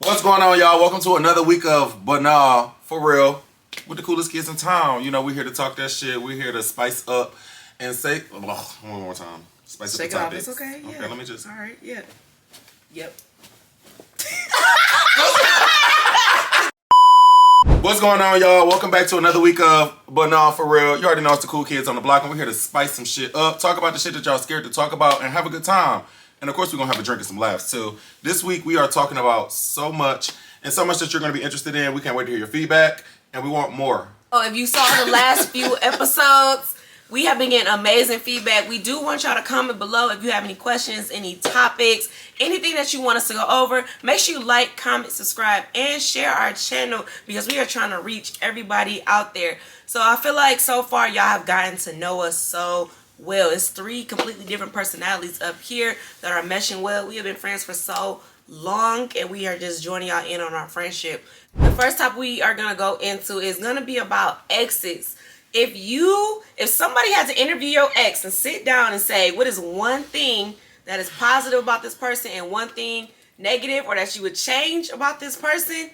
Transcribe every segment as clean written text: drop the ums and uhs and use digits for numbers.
What's going on, y'all? Welcome to another week of Being Foreal with the coolest kids in town. You know, we're here to talk that shit. We're here to spice up and say, one more time. Spice up the topic. It's okay. Okay, Yeah. let me just. All right. Yeah. Yep. What's going on, y'all? Welcome back to another week of Being Foreal. You already know it's the cool kids on the block, and we're here to spice some shit up, talk about the shit that y'all scared to talk about, and have a good time. And of course, we're gonna have a drink and some laughs too. This week, we are talking about so much, and so much that you're gonna be interested in. We can't wait to hear your feedback, and we want more. Oh, if you saw the last few episodes, we have been getting amazing feedback. We do want y'all to comment below if you have any questions, any topics, anything that you want us to go over. Make sure you like, comment, subscribe, and share our channel because we are trying to reach everybody out there. So I feel like so far y'all have gotten to know us so well. It's 3 completely different personalities up here that are meshing well. We have been friends for so long, and we are just joining y'all in on our friendship. The first topic we are gonna go into is gonna be about exes. If somebody had to interview your ex and sit down and say what is one thing that is positive about this person and one thing negative or that you would change about this person,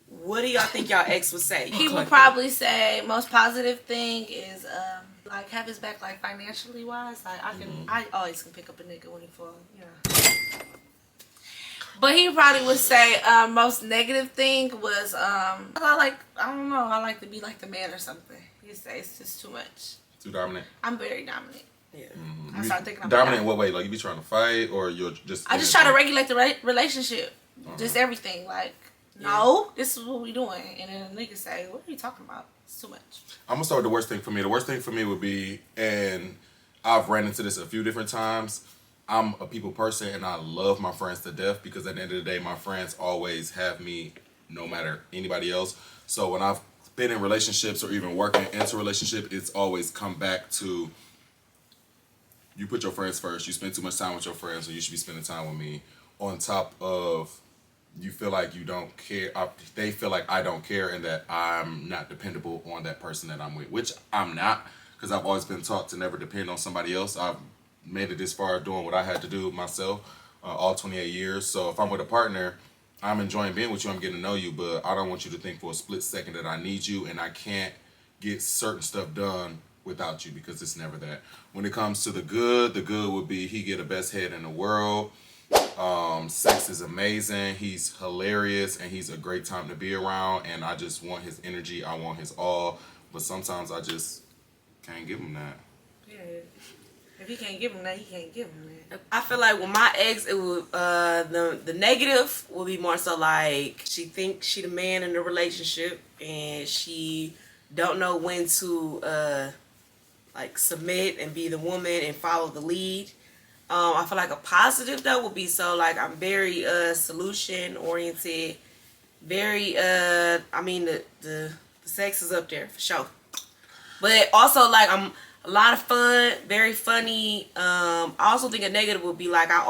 what do y'all think y'all ex would say? He would probably say most positive thing is like have his back, like financially wise. Like I always can pick up a nigga when he fall, you know. But he probably would say most negative thing was I don't know, I like to be like the man or something. He'd say it's just too much. Too dominant. I'm very dominant. Yeah. I start thinking I'm Dominant in what way? Like you be trying to fight, or you're just? I just try to regulate the relationship, just everything. Like, no, this is what we doing, and then the nigga say, "What are you talking about? It's too much." I'm gonna start with the worst thing for me. The worst thing for me would be, and I've ran into this a few different times. I'm a people person, and I love my friends to death because at the end of the day, my friends always have me, no matter anybody else. So when I've been in relationships or even working into a relationship, it's always come back to you put your friends first. You spend too much time with your friends, so you should be spending time with me. On top of you feel like you don't care, they feel like I don't care and that I'm not dependable on that person that I'm with, which I'm not, because I've always been taught to never depend on somebody else. I've made it this far doing what I had to do myself all 28 years. So if I'm with a partner, I'm enjoying being with you, I'm getting to know you, but I don't want you to think for a split second that I need you and I can't get certain stuff done without you, because it's never that. When it comes to the good would be he get the best head in the world. Sex is amazing. He's hilarious and he's a great time to be around, and I just want his energy. I want his all, but sometimes I just can't give him that. Yeah. If he can't give him that, he can't give him that. I feel like with my ex, it would the negative will be more so like she thinks she the man in the relationship and she don't know when to like submit and be the woman and follow the lead. I feel like a positive though would be so like I'm very solution oriented, very I mean the sex is up there for sure, but also like I'm a lot of fun, very funny. I also think a negative would be like I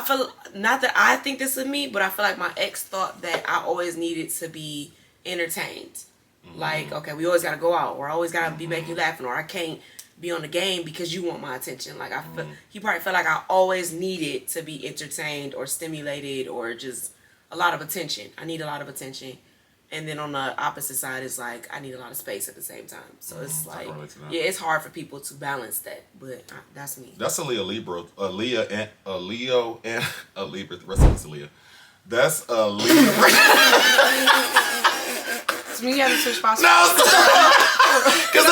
feel, not that I think this of me, but I feel like my ex thought that I always needed to be entertained. Like, okay, we always gotta go out, or I always gotta be making you laughing, or I can't be on the game because you want my attention. Like I feel, he probably felt like I always needed to be entertained or stimulated or just a lot of attention. I need a lot of attention. And then on the opposite side is like I need a lot of space at the same time. So it's like, yeah, it's hard for people to balance that. But that's me. That's a Leo and a Libra. The rest of it's a Leo. That's a Libra. So we have to switch spots. No, because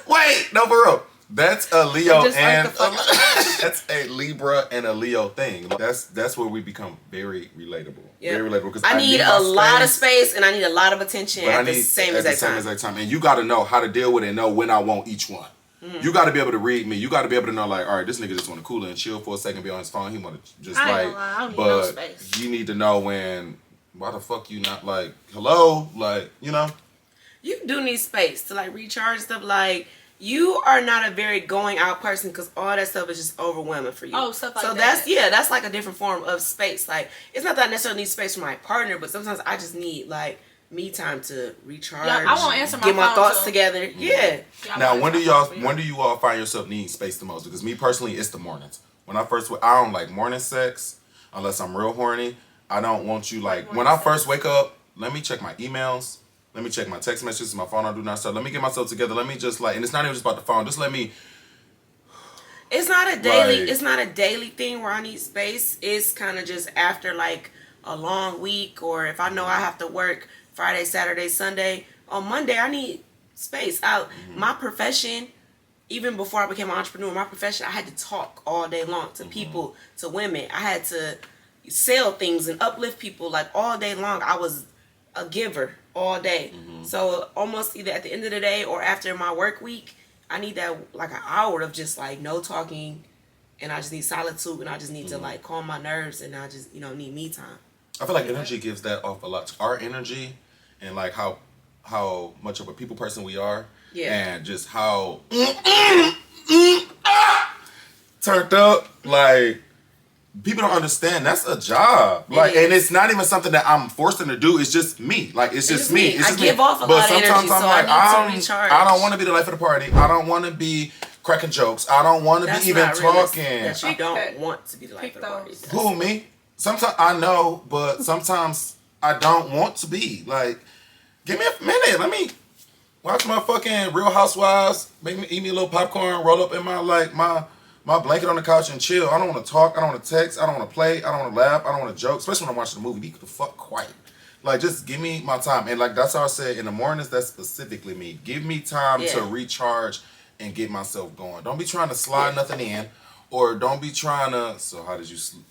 wait, no, for real. That's a Leo and that's a Libra and a Leo thing. That's where we become very relatable. Yep. Very relatable because I need a lot of space and I need a lot of attention at the same exact time. And you got to know how to deal with it and know when I want each one. You got to be able to read me. You got to be able to know like, all right, this nigga just want to cool and chill for a second, be on his phone. He want to just but you need to know when. Why the fuck you not like hello, like, you know? You do need space to like recharge stuff. Like you are not a very going out person because all that stuff is just overwhelming for you. Oh, stuff like that. So that's like a different form of space. Like it's not that I necessarily need space for my partner, but sometimes I just need like me time to recharge. Yeah, I won't answer my get my phone thoughts too. together. Yeah. Now, when do you all find yourself needing space the most? Because me personally, it's the mornings. When I don't like morning sex. unless I'm real horny. I don't want you like when I first wake up. Let me check my emails. Let me check my text messages. My phone on do not start. Let me get myself together. Let me just like, and it's not even just about the phone. Just let me. It's not a daily. It's not a daily thing where I need space. It's kind of just after like a long week, or if I know I have to work Friday, Saturday, Sunday. On Monday, I need space. My profession, even before I became an entrepreneur, my profession, I had to talk all day long to people, to women. I had to sell things and uplift people like all day long. I was a giver all day. So almost either at the end of the day or after my work week, I need that like an hour of just like no talking, and I just need solitude, and I just need to like calm my nerves, and I just need me time. I feel like energy gives that off a lot. Our energy and like how much of a people person we are, and just how turned up. Like people don't understand that's a job. Like, and it's not even something that I'm forced to do. It's just me. Like it's just me. It's just I give off a lot of energy, so I need to recharge. I don't want to be the life of the party. I don't want to be cracking jokes. I don't want to be even talking. That you don't want to be the life of the party. Who, me? Sometimes I know, but sometimes I don't want to be. Like, give me a minute. Let me watch my fucking Real Housewives. Make me eat me a little popcorn. Roll up in my my blanket on the couch and chill. I don't want to talk. I don't want to text. I don't want to play. I don't want to laugh. I don't want to joke. Especially when I'm watching a movie. Be the fuck quiet. Like, just give me my time. And like that's how I said in the mornings. That's specifically me. Give me time to recharge and get myself going. Don't be trying to slide nothing in, or don't be trying to. So how did you sleep?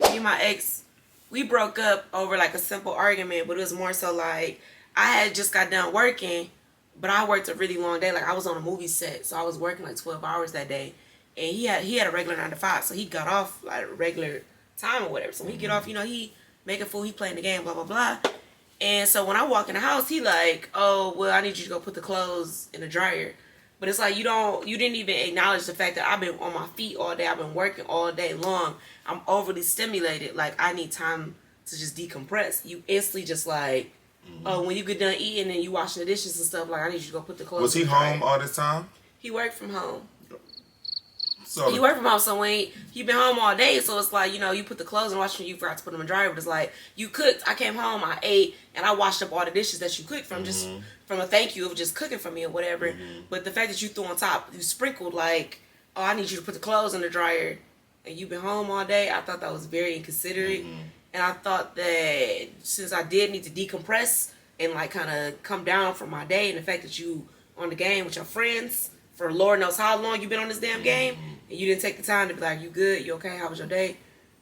Me and my ex, we broke up over like a simple argument, but it was more so like I had just got done working, but I worked a really long day. Like I was on a movie set, so I was working like 12 hours that day. And he had a regular 9 to 5, so he got off like regular time or whatever. So when he get off, he making food, he playing the game, blah blah blah. And so when I walk in the house, he like, oh well, I need you to go put the clothes in the dryer. But it's like you didn't even acknowledge the fact that I've been on my feet all day. I've been working all day long. I'm overly stimulated. Like I need time to just decompress. You instantly just like, oh, when you get done eating and you washing the dishes and stuff, like I need you to go put the clothes. Was he in the dryer. home all this time? He worked from home. So he worked from home, so when he been home all day, so it's like, you put the clothes in the washing, you forgot to put them in the dryer, but it's like, you cooked, I came home, I ate, and I washed up all the dishes that you cooked from, just from a thank you of just cooking for me or whatever, but the fact that you threw on top, you sprinkled like, oh, I need you to put the clothes in the dryer, and you've been home all day, I thought that was very inconsiderate, and I thought that since I did need to decompress, and like kind of come down from my day, and the fact that you on the game with your friends, for Lord knows how long you've been on this damn game, and you didn't take the time to be like, you good? You okay? How was your day?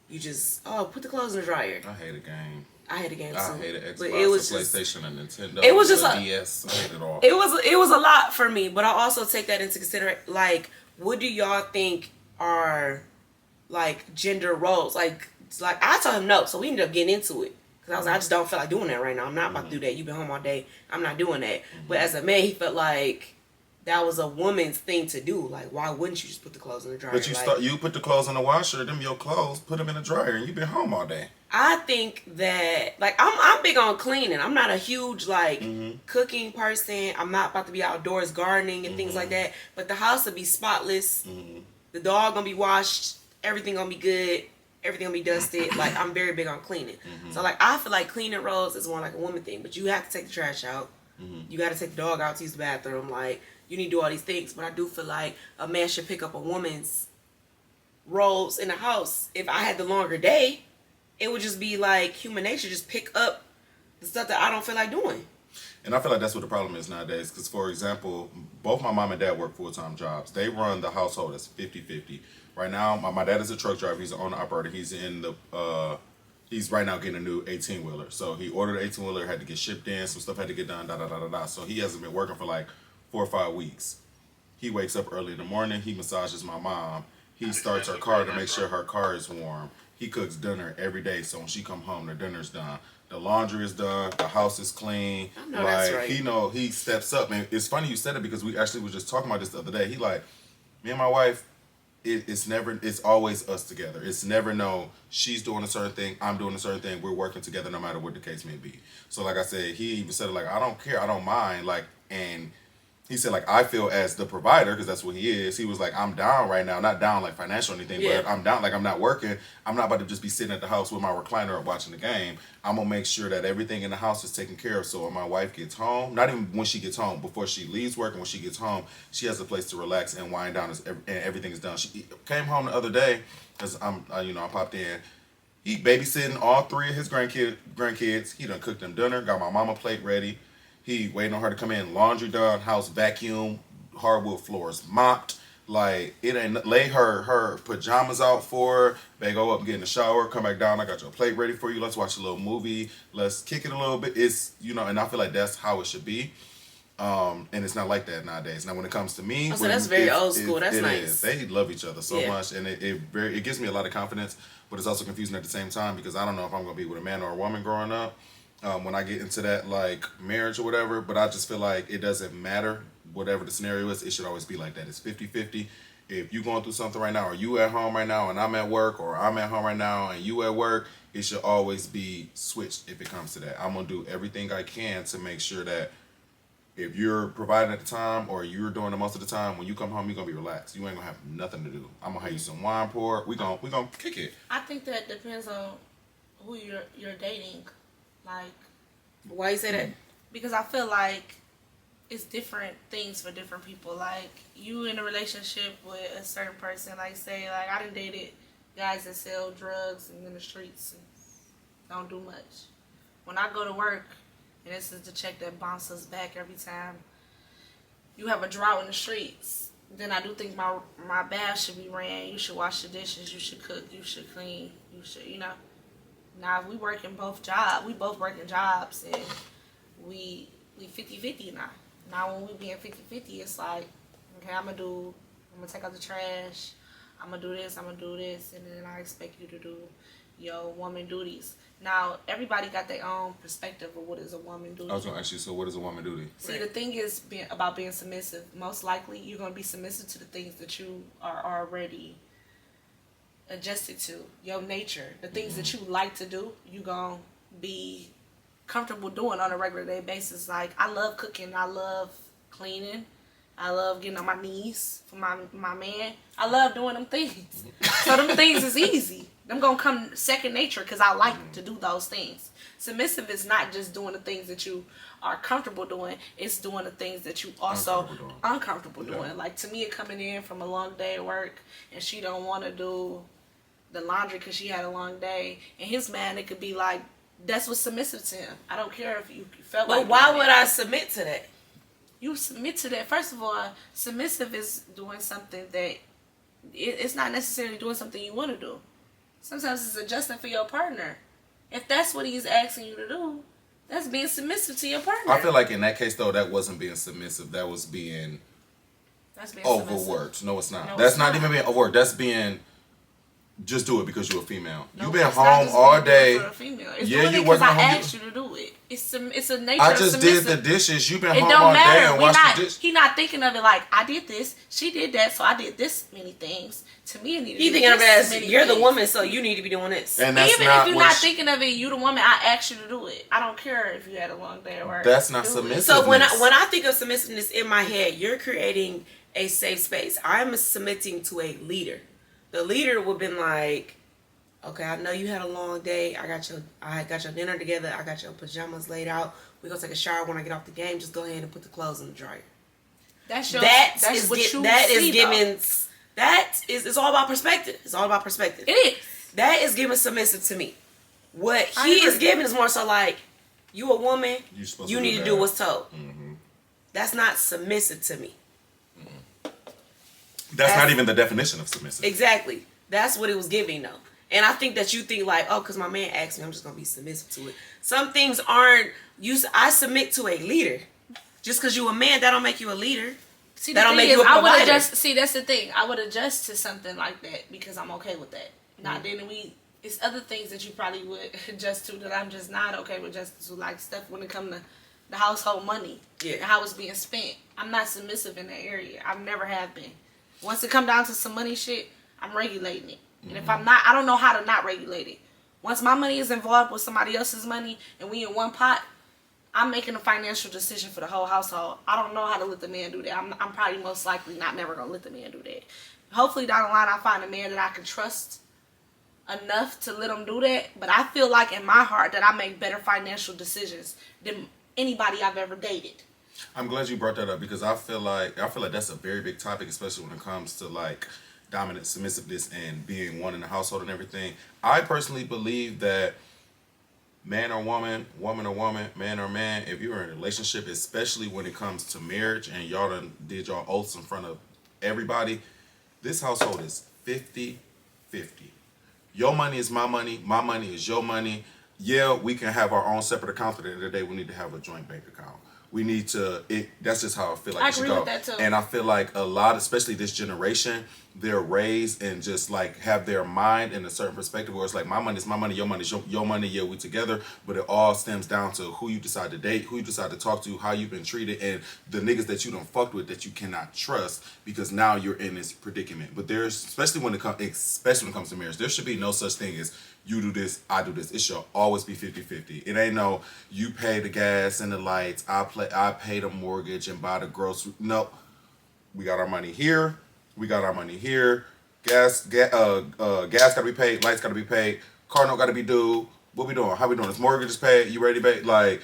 You just, put the clothes in the dryer. I hate a game. I hate a game too. I hate Xbox, but it was PlayStation, and Nintendo. It was just a DS. I hate it all. It was a lot for me, but I also take that into consideration. Like, what do y'all think are like gender roles? Like I told him no, so we ended up getting into it. Cause I was like, I just don't feel like doing that right now. I'm not about to do that. You've been home all day. I'm not doing that. But as a man, he felt like that was a woman's thing to do. Like, why wouldn't you just put the clothes in the dryer? But you put the clothes in the washer, them your clothes, put them in the dryer, and you've been home all day. I think that, like, I'm big on cleaning. I'm not a huge, like, cooking person. I'm not about to be outdoors gardening and things like that. But the house will be spotless. The dog gonna be washed. Everything gonna be good. Everything gonna be dusted. Like, I'm very big on cleaning. So, like, I feel like cleaning roles is more like a woman thing. But you have to take the trash out. You got to take the dog out to use the bathroom. Like, you need to do all these things, but I do feel like a man should pick up a woman's roles in the house. If I had the longer day, it would just be like human nature, just pick up the stuff that I don't feel like doing. And I feel like that's what the problem is nowadays. Because, for example, both my mom and dad work full-time jobs. They run the household as 50-50. Right now, my dad is a truck driver. He's an owner-operator. He's in the... He's right now getting a new 18-wheeler. So he ordered an 18-wheeler, had to get shipped in. Some stuff had to get done, da-da-da-da-da. So he hasn't been working for like 4 or 5 weeks. He wakes up early in the morning. He massages my mom. He starts her car to make sure her car is warm. He cooks dinner every day, so when she come home, the dinner's done. The laundry is done. The house is clean. I know that's right. He steps up. And it's funny you said it because we actually was just talking about this the other day. He like, me and my wife, it's always us together. It's never she's doing a certain thing, I'm doing a certain thing. We're working together no matter what the case may be. So like I said, he even said it like, I don't care, I don't mind. Like, and he said, like, I feel as the provider, because that's what he is. He was like, I'm down right now. Not down like financial or anything, but I'm down like I'm not working. I'm not about to just be sitting at the house with my recliner up watching the game. I'm going to make sure that everything in the house is taken care of. So when my wife gets home, not even when she gets home, before she leaves work and when she gets home, she has a place to relax and wind down and everything is done. She came home the other day because I popped in. He babysitting all 3 of his grandkids. He done cooked them dinner, got my mama plate ready. He waiting on her to come in, laundry done, house vacuum, hardwood floors mopped. Like, it ain't, lay her pajamas out for her. They go up, get in the shower, come back down. I got your plate ready for you. Let's watch a little movie. Let's kick it a little bit. It's, and I feel like that's how it should be. And it's not like that nowadays. Now, when it comes to me, so that's very old school. That's nice. Is. They love each other so much, and it gives me a lot of confidence. But it's also confusing at the same time because I don't know if I'm gonna be with a man or a woman growing up. When I get into that, like, marriage or whatever, but I just feel like it doesn't matter whatever the scenario is. It should always be like that. It's 50-50. If you're going through something right now, or you at home right now and I'm at work, or I'm at home right now and you at work, it should always be switched if it comes to that. I'm going to do everything I can to make sure that if you're providing at the time or you're doing it most of the time, when you come home, you're going to be relaxed. You ain't going to have nothing to do. I'm going to have you some wine pour. We're gonna kick it. I think that depends on who you're dating. Like, why you say that? Because I feel like it's different things for different people. Like, you in a relationship with a certain person, like, say, like, I done dated guys that sell drugs and in the streets and don't do much. When I go to work, and this is the check that bounces back every time you have a drought in the streets, then I do think my bath should be ran. You should wash the dishes. You should cook. You should clean. You should, Now, if we both working jobs, and we 50-50 now. Now, when we being 50-50, it's like, okay, I'm going to take out the trash, I'm going to do this, and then I expect you to do your woman duties. Now, everybody got their own perspective of what is a woman duty. I was going to ask you, so what is a woman duty? See, the thing is about being submissive. Most likely, you're going to be submissive to the things that you are already adjusted to, your nature, the things that you like to do, you gonna be comfortable doing on a regular day basis. Like, I love cooking, I love cleaning, I love getting on my knees for my man. I love doing them things. So them things is easy. Them gonna come second nature because I like to do those things. Submissive is not just doing the things that you are comfortable doing, it's doing the things that you also uncomfortable doing. Like, to me, it coming in from a long day at work and she don't want to do the laundry because she had a long day, and his man, it could be like, that's what's submissive to him. I don't care if you felt like. But why would I submit to that? You submit to that. First of all, submissive is doing something that it's not necessarily doing something you want to do. Sometimes it's adjusting for your partner. If that's what he's asking you to do, that's being submissive to your partner. I feel like in that case, though, that wasn't being submissive. That was being overworked. No, it's not. That's not even being overworked. That's being just do it because you're a female. You've been home all day. It's doing it because I asked you to do it. It's a nature. I just did the dishes. You've been home all day and washed the dishes. He not thinking of it like, I did this, she did that, so I did this many things. To me, it needed to be thinking of it as you're things. The woman, so you need to be doing this. And that's even if you're not thinking of it, you the woman. I asked you to do it. I don't care if you had a long day at work. That's not submissiveness. So when I think of submissiveness in my head, you're creating a safe space. I'm submitting to a leader. The leader would have been like, okay, I know you had a long day. I got your dinner together. I got your pajamas laid out. We're going to take a shower when I get off the game. Just go ahead and put the clothes in the dryer. It's all about perspective. It's all about perspective. It is. That is giving submissive to me. What he is giving is more so like, you a woman, you need to do what's told. Mm-hmm. That's not submissive to me. Mm-hmm. That's not even the definition of submissive. Exactly. That's what it was giving though. And I think that you think like, oh, because my man asked me, I'm just going to be submissive to it. Some things aren't, I submit to a leader. Just because you a man, that don't make you a leader. See, that don't make you a provider. That's the thing. I would adjust to something like that because I'm okay with that. Now, then it's other things that you probably would adjust to that I'm just not okay with adjusting to, like stuff when it comes to the household money and how it's being spent. I'm not submissive in that area. I never have been. Once it come down to some money shit, I'm regulating it. And if I'm not, I don't know how to not regulate it. Once my money is involved with somebody else's money and we in one pot, I'm making a financial decision for the whole household. I don't know how to let the man do that. I'm probably most likely never going to let the man do that. Hopefully down the line I find a man that I can trust enough to let him do that. But I feel like in my heart that I make better financial decisions than anybody I've ever dated. I'm glad you brought that up because I feel like that's a very big topic, especially when it comes to like dominant submissiveness and being one in the household and everything. I personally believe that man or woman, woman or woman, man or man, if you're in a relationship, especially when it comes to marriage and y'all done did y'all oaths in front of everybody, this household is 50-50. Your money is my money is your money. Yeah, we can have our own separate accounts, but at the end of the day, we need to have a joint bank account. We need to, that's just how I feel like I it should agree go. with that too. And I feel like a lot, especially this generation, they're raised and just like have their mind in a certain perspective where it's like my money is my money, your money is your money, yeah, we together. But it all stems down to who you decide to date, who you decide to talk to, how you've been treated, and the niggas that you done fucked with that you cannot trust because now you're in this predicament. But there's, especially when it comes to marriage, there should be no such thing as you do this, I do this. It should always be 50-50. It ain't no, you pay the gas and the lights, I pay the mortgage and buy the grocery. No. We got our money here. We got our money here. Gas gotta be paid, lights gotta be paid, car note gotta be due. What we doing? How we doing? This mortgage is paid, you ready to pay? Like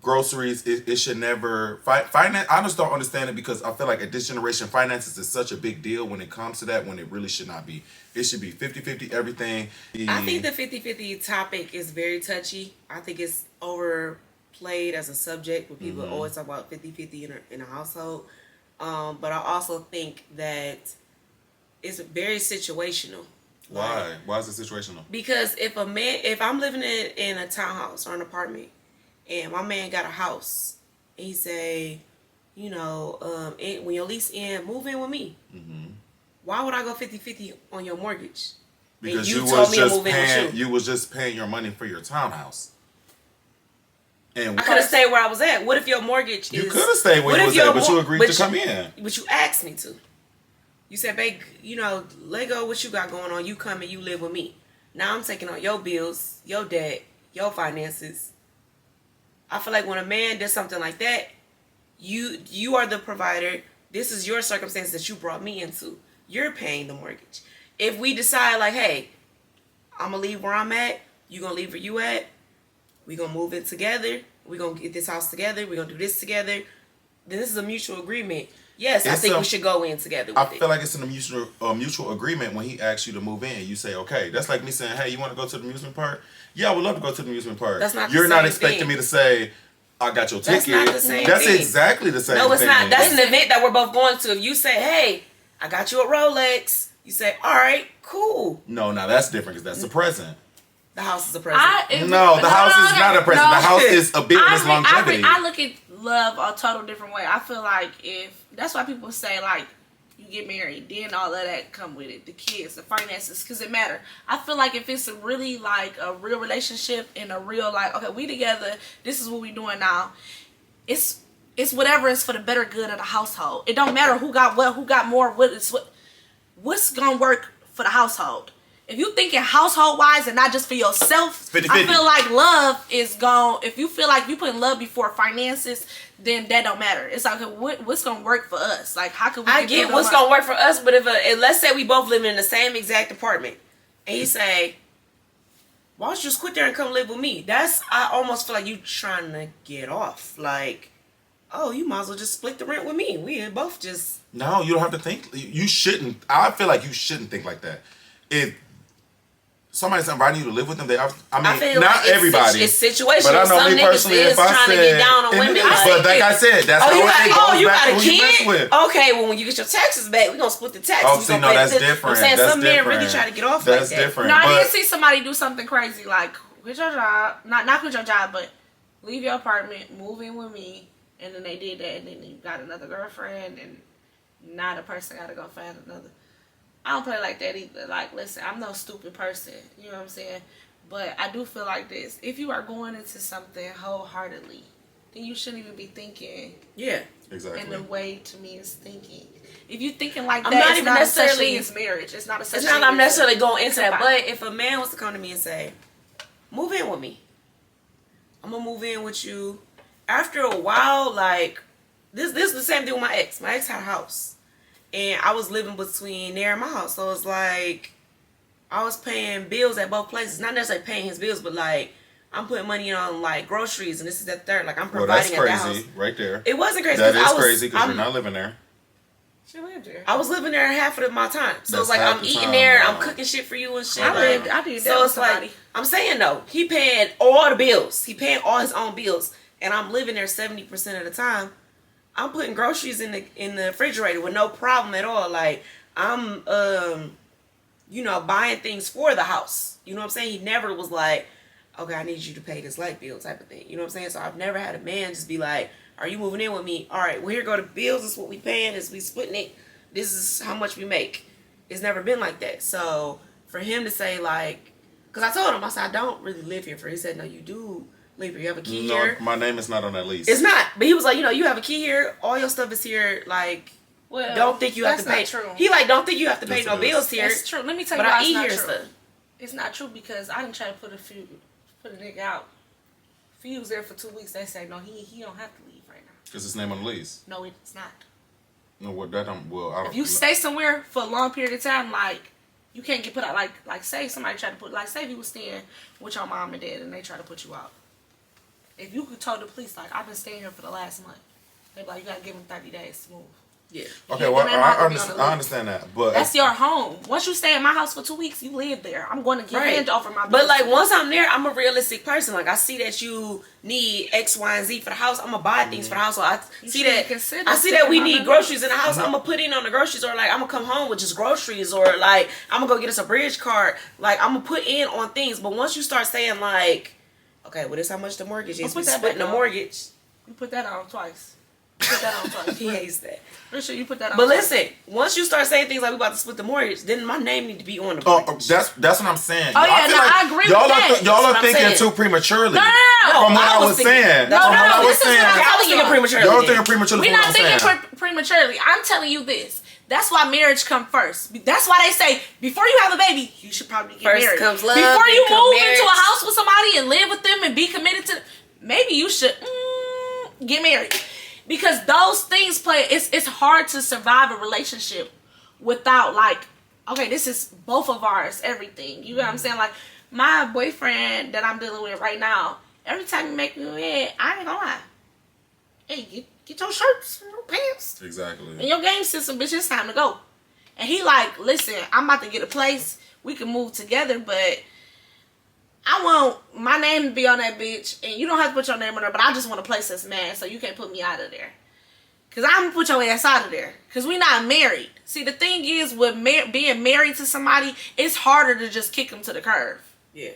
groceries, it should never finance. I just don't understand it because I feel like at this generation, finances is such a big deal when it comes to that when it really should not be. It should be 50-50 everything. I think the 50-50 topic is very touchy. I think it's overplayed as a subject when people always talk about 50-50 in a household. But I also think that it's very situational. Why? Why is it situational? Because if I'm living in a townhouse or an apartment and my man got a house and he say, when your lease ends, move in with me. Why would I go 50-50 on your mortgage? Because you told me to move in with you was just paying your money for your townhouse. And I could have stayed where I was at. What if your mortgage is... You could have stayed where you was at, but you agreed to come in. But you asked me to. You said, babe, let go of what you got going on. You come and you live with me. Now I'm taking on your bills, your debt, your finances. I feel like when a man does something like that, you are the provider. This is your circumstance that you brought me into. You're paying the mortgage. If we decide like, hey, I'm going to leave where I'm at, you going to leave where you at, we going to move in together, we going to get this house together, we going to do this together, then this is a mutual agreement. Yes, I think we should go in together with I feel like it's a mutual agreement when he asks you to move in. You say, okay. That's like me saying, hey, you want to go to the amusement park? Yeah, I would love to go to the amusement park. That's not the You're same not expecting thing. me to say, I got your ticket. That's not the same That's thing. exactly the same thing. No, it's not. That's an event that we're both going to. If you say, hey, I got you a Rolex, you say, all right, cool. No, that's different because that's a present. The house is a present. The house is not a present. The house is a business longevity. I look at love a total different way. I feel like that's why people say like you get married, then all of that come with it, the kids, the finances, because it matter. I feel like if it's a really like a real relationship and a real like, okay, we together, this is what we doing now. It's whatever is for the better good of the household. It don't matter who got what, who got more. What's gonna work for the household. If you thinking household wise and not just for yourself, 50-50. I feel like love is gone. If you feel like you putting love before finances, then that don't matter. It's like what's gonna work for us? Like how can we? I get what's gonna work for us, but if let's say we both living in the same exact apartment, and you say, "Why don't you just quit there and come live with me?" I almost feel like you trying to get off. Like, oh, you might as well just split the rent with me. We both just. No, you don't have to think. You shouldn't. I feel like you shouldn't think like that. If somebody's inviting you to live with them, I feel not like everybody. It's situational. But I know some me niggas personally, is if I trying said, to get down on women. But like I said, that's how it goes back to who you mess with. Okay, well when you get your taxes back, we're gonna split the taxes. Oh, see, no, that's different. I'm saying that's some men really try to get off that's like that. Different. No, I did see somebody do something crazy, like quit your job, not quit your job, but leave your apartment, move in with me, and then they did that, and then you got another girlfriend, and now the person got to go find another. I don't play like that either. Like, listen, I'm no stupid person. You know what I'm saying? But I do feel like this. If you are going into something wholeheartedly, then you shouldn't even be thinking. Yeah. Exactly. And the way to me is thinking. If you thinking like I'm that, not it's even not necessarily such thing as marriage. It's not a such It's thing not I'm as necessarily going into that. somebody. But if a man was to come to me and say, move in with me. I'm going to move in with you. after a while, like this is the same thing with my ex. My ex had a house, and I was living between there and my house. So it's like I was paying bills at both places. Not necessarily paying his bills, but like I'm putting money on like groceries and this is that third. Like I'm providing well, at that's the crazy, house. right there. It wasn't crazy. That is crazy because you're not living there. She lived there. I was living there half of my time. So That's it's like half I'm the eating time, there, wow. I'm cooking shit for you and shit. I did that So with it's like somebody. I'm saying though, he paying all the bills. He paying all his own bills. And I'm living there 70% of the time. I'm putting groceries in the refrigerator with no problem at all. Like I'm buying things for the house. You know what I'm saying? He never was like, okay, I need you to pay this light bill type of thing. You know what I'm saying? So I've never had a man just be like, are you moving in with me? All right, well, here go the bills. This is what we paying. This we splitting it. This is how much we make. It's never been like that. So for him to say like, because I told him, I said, I don't really live here. He said, no, you do live here. You have a key here. No, my name is not on that lease. It's not. But he was like, you have a key here. All your stuff is here. Like, Well, don't think you have to pay. That's not true. He like, don't think you have to pay Yes, no it bills is. here. It's true. Let me tell you But why I it's eat not here true. stuff. It's not true because I didn't try to put a nigga out. If he was there for 2 weeks, they say no, he don't have to leave right now. Because his name on the lease. No, it's not. No, what that don't. Well, I don't. If you stay somewhere for a long period of time, like you can't get put out. Like say somebody tried to put, like say if you was staying with your mom and dad and they try to put you out. If you could tell the police like I've been staying here for the last month, they'd be like you gotta give them 30 days to move. Yeah. Okay, Yeah, well, then they might I be on the understand that, but That's your home. Once you stay in my house for 2 weeks, you live there. I'm going to get hand over my But bills. like once I'm there, I'm a realistic person. Like I see that you need X, Y, and Z for the house. I'm gonna buy things for the house. So I see that. I see that we need groceries in the house. I'm gonna put in on the groceries, or like I'm gonna come home with just groceries, or like I'm gonna go get us a bridge card. Like I'm gonna put in on things. But once you start saying like, okay, well this how much the mortgage is. We splitting the mortgage. You put that on twice. You put that on twice. He hates that. Pretty sure you put that on But twice. listen, once you start saying things like we about to split the mortgage, then my name need to be on the oh, mortgage. that's what I'm saying. Oh, yeah, feel no, I agree with y'all that. Are, y'all That's are what I'm thinking saying. too prematurely. No. From what I was saying. No, From what I was this is what saying. I was thinking prematurely. Y'all then. thinking prematurely. We're from not what I'm saying. thinking prematurely. I'm telling you this. That's why marriage comes first. That's why they say before you have a baby, you should probably get First married. comes love, Before you then come move into a marriage. house with somebody and live with them and be committed to, maybe you should get married. Because those things play. It's hard to survive a relationship without like, okay, this is both of ours, everything. You know what I'm saying? Like my boyfriend that I'm dealing with right now. Every time you make me mad, I ain't gonna lie. Hey, get your shirts and your pants. Exactly. And your game system, bitch, it's time to go. And he like, listen, I'm about to get a place. We can move together, but I want my name to be on that bitch. And you don't have to put your name on there, but I just want a place that's mad, so you can't put me out of there. Because I'm going to put your ass out of there. Because we not married. See, the thing is, with being married to somebody, it's harder to just kick them to the curb. Yeah.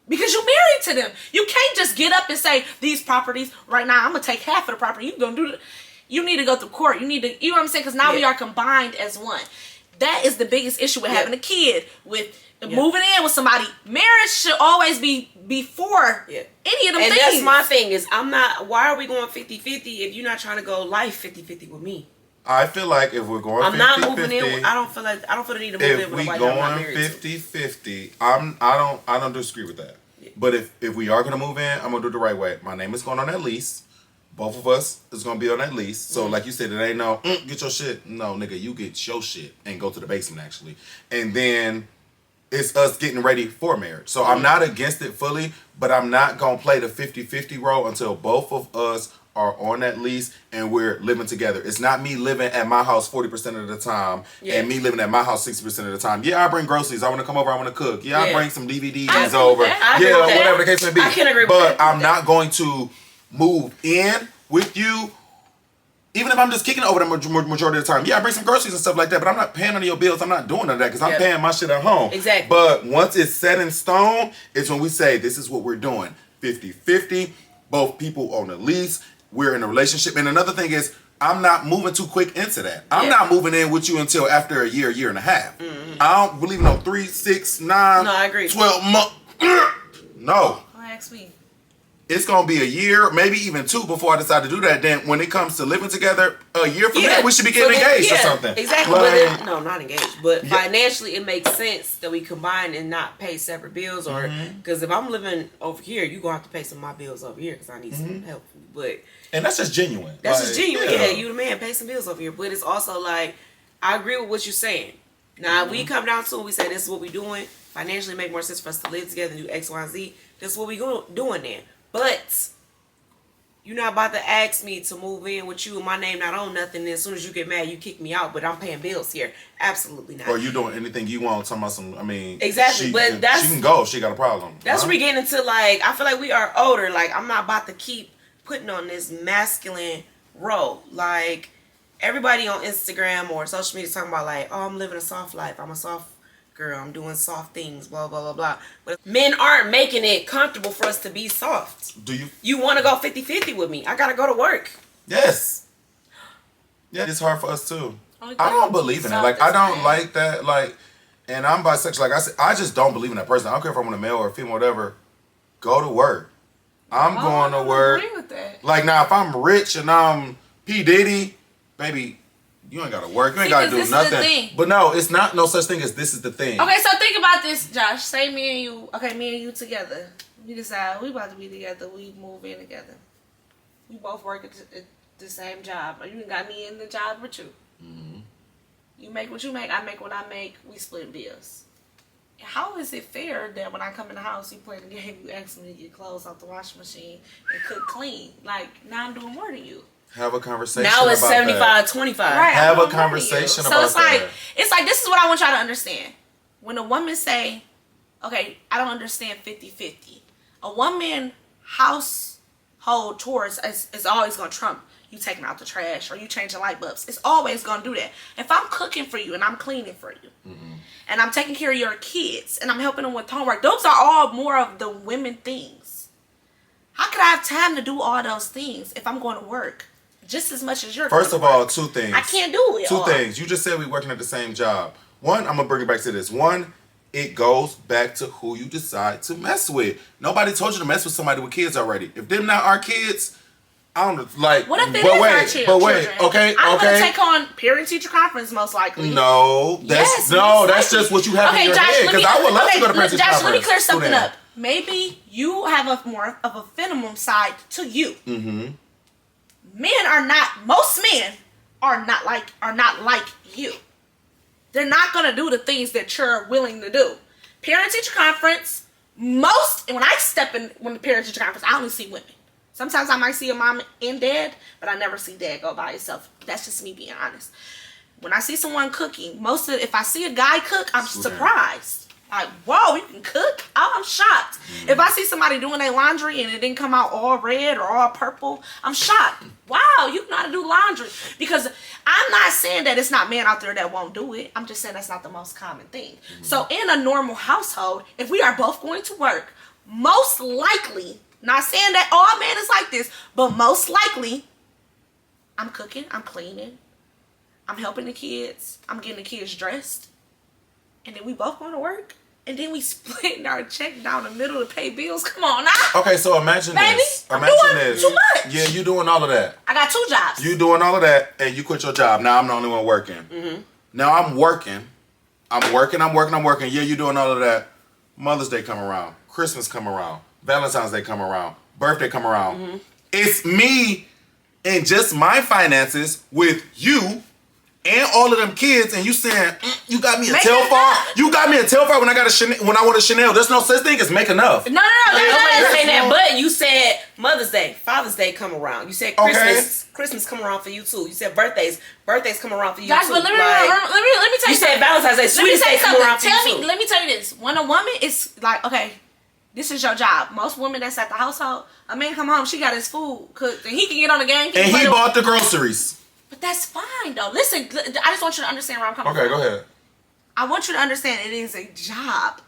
Because you're married to them. You can't just get up and say, these properties, right now, I'm going to take half of the property. You're going to do it. You need to go through court. You need to, you know what I'm saying? Because now we are combined as one. That is the biggest issue with having a kid, with moving in with somebody. Marriage should always be before any of them and things. that's my thing is why are we going 50-50 if you're not trying to go life 50-50 with me? I feel like if we're going 50-50, I'm not moving in. I don't feel the need to move in if with we nobody I'm not going married 50-50, I don't disagree with that. Yeah. But if we are gonna move in, I'm gonna do it the right way. My name is going on that lease. Both of us is gonna be on that lease. So like you said, it ain't no get your shit. No, nigga, you get your shit and go to the basement actually. And then it's us getting ready for marriage. So I'm not against it fully, but I'm not gonna play the 50-50 role until both of us are on that lease and we're living together. It's not me living at my house 40% of the time and me living at my house 60% of the time. Yeah, I bring groceries. I want to come over. I want to cook. Yeah, I bring some DVDs over. Yeah, whatever the case may be. I can agree with that. But I'm not going to move in with you, even if I'm just kicking over the majority of the time. Yeah, I bring some groceries and stuff like that, but I'm not paying none of your bills. I'm not doing none of that because I'm paying my shit at home. Exactly. But once it's set in stone, it's when we say this is what we're doing. 50-50, both people on the lease, we're in a relationship. And another thing is, I'm not moving too quick into that. I'm not moving in with you until after a year and a half. I don't believe in no 3, 6, 9, No, I agree. 12 months. No. Don't ask me. it's gonna be a year, maybe even 2 before I decide to do that. Then when it comes to living together, a year from now we should be getting engaged or something. Exactly. Like, No, not engaged. But financially, it makes sense that we combine and not pay separate bills. Or because if I'm living over here, you're gonna have to pay some of my bills over here because I need some help. But and that's just genuine. That's just genuine. Yeah, you the man, pay some bills over here. But it's also like I agree with what you're saying. Now we come down to it, we say this is what we're doing. Financially, it make more sense for us to live together and do X, Y, and Z. That's what we doing then. But you're not about to ask me to move in with you and my name not on nothing. And as soon as you get mad, you kick me out. But I'm paying bills here. Absolutely not. Or you doing anything you want? Talking about some. I mean, exactly. But she can go if she got a problem. That's where we getting into like I feel like we are older. Like I'm not about to keep putting on this masculine role. Like everybody on Instagram or social media talking about like, oh, I'm living a soft life. I'm a soft girl, I'm doing soft things, blah, blah, blah, blah. But men aren't making it comfortable for us to be soft. Do you? You want to go 50-50 with me. I got to go to work. Yes. Yeah, it's hard for us too. I don't believe in it. Like, I don't like that. Like, and I'm bisexual. Like I said, I just don't believe in that person. I don't care if I'm a male or a female, whatever. Go to work. I'm going to work. I agree with that. Like, now, if I'm rich and I'm P. Diddy, baby, you ain't gotta work. You ain't gotta do nothing. But no, it's not no such thing as this is the thing. Okay, so think about this, Josh. Say me and you. Okay, me and you together. We decide we about to be together. We move in together. We both work at the same job. You got me in the job with you. Mm-hmm. You make what you make. I make what I make. We split bills. How is it fair that when I come in the house, you play the game, you ask me to get clothes off the washing machine and cook clean? Like, now I'm doing more than you. Have a conversation. Now it's about 75-25. Right, have a conversation about that. So it's like this is what I want y'all to understand. When a woman say, okay, I don't understand 50-50. A woman household chores is always gonna trump you taking out the trash or you changing light bulbs. It's always gonna do that. If I'm cooking for you and I'm cleaning for you and I'm taking care of your kids and I'm helping them with homework, those are all more of the women things. How could I have time to do all those things if I'm going to work? Just as much as you're. First of all, 2 things. I can't do it. 2 things. You just said we working at the same job. One, I'm gonna bring it back to this. One, it goes back to who you decide to mess with. Nobody told you to mess with somebody with kids already. If them not our kids, I don't like. What if it is our children? But wait, okay, I'm gonna take on parent-teacher conference most likely. No, that's just what you have in your head. Because I would love to go to parent-teacher conference. Josh, let me clear something up. Maybe you have a more of a feminine side to you. Mm-hmm. Most men are not like you. They're not gonna do the things that you're willing to do. Parent teacher conference, when I step in when the parent teacher conference, I only see women. Sometimes I might see a mom and dad, but I never see dad go by himself. That's just me being honest. When I see someone cooking, if I see a guy cook, I'm surprised. Like, whoa, you can cook? Oh, I'm shocked. If I see somebody doing their laundry and it didn't come out all red or all purple, I'm shocked. Wow, you know how to do laundry. Because I'm not saying that it's not men out there that won't do it. I'm just saying that's not the most common thing. So in a normal household, if we are both going to work, most likely, not saying that all men is like this, but most likely, I'm cooking, I'm cleaning, I'm helping the kids, I'm getting the kids dressed. And then we both going to work. And then we splitting our check down the middle to pay bills. Come on now. Okay, so imagine this. I'm doing too much. Yeah, you doing all of that. I got 2 jobs. You doing all of that, and you quit your job. Now I'm the only one working. Mm-hmm. Now I'm working. Yeah, you doing all of that. Mother's Day come around. Christmas come around. Valentine's Day come around. Birthday come around. Mm-hmm. It's me and just my finances with you and all of them kids, and you saying you got me a Telfar. You got me a Telfar when I want a Chanel. There's no such thing as make enough. No. Nobody's saying that. But you said Mother's Day, Father's Day come around. You said Christmas. Okay. Christmas come around for you too. You said birthdays come around for you too. But let me tell you something. You said Valentine's Day, sweetest day come around for you too. Let me tell you this. When a woman is like, okay, this is your job. Most women that's at the household, a man come home, she got his food cooked, and he can get on the game. And he bought the groceries. But that's fine, though. Listen, I just want you to understand where I'm coming from. Okay, go ahead. I want you to understand it is a job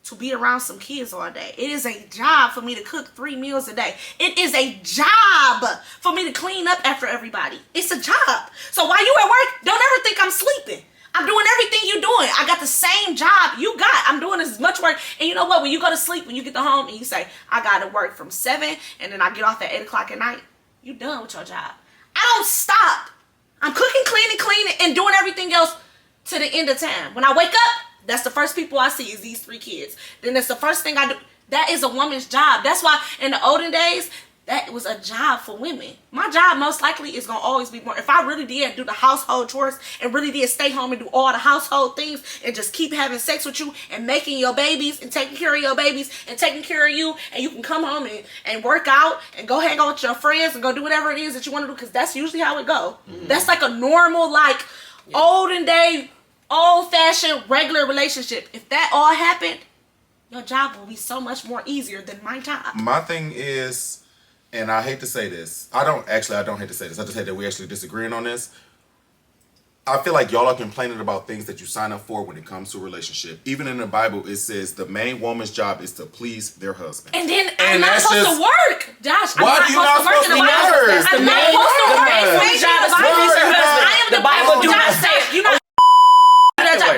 to be around some kids all day. It is a job for me to cook 3 meals a day. It is a job for me to clean up after everybody. It's a job. So while you at work, don't ever think I'm sleeping. I'm doing everything you're doing. I got the same job you got. I'm doing as much work. And you know what? When you go to sleep, when you get to home and you say, I got to work from 7 and then I get off at 8 o'clock at night, you done with your job. I don't stop. I'm cooking, cleaning, and doing everything else to the end of time. When I wake up, that's the first people I see is these 3 kids. Then that's the first thing I do. That is a woman's job. That's why in the olden days, that was a job for women. My job most likely is going to always be more. If I really did do the household chores and really did stay home and do all the household things and just keep having sex with you and making your babies and taking care of your babies and taking care of you, and you can come home and work out and go hang out with your friends and go do whatever it is that you want to do, because that's usually how it go. Mm-hmm. That's like a normal, like, olden day, old-fashioned, regular relationship. If that all happened, your job will be so much more easier than my job. My thing is, and I hate to say this. I don't hate to say this. I just hate that we actually disagreeing on this. I feel like y'all are complaining about things that you sign up for when it comes to a relationship. Even in the Bible, it says the main woman's job is to please their husband. And then I'm not supposed to work. Josh, why are you not supposed to work? I'm not supposed to work. The main job is to please your husband. I am the Bible do not say it. You know.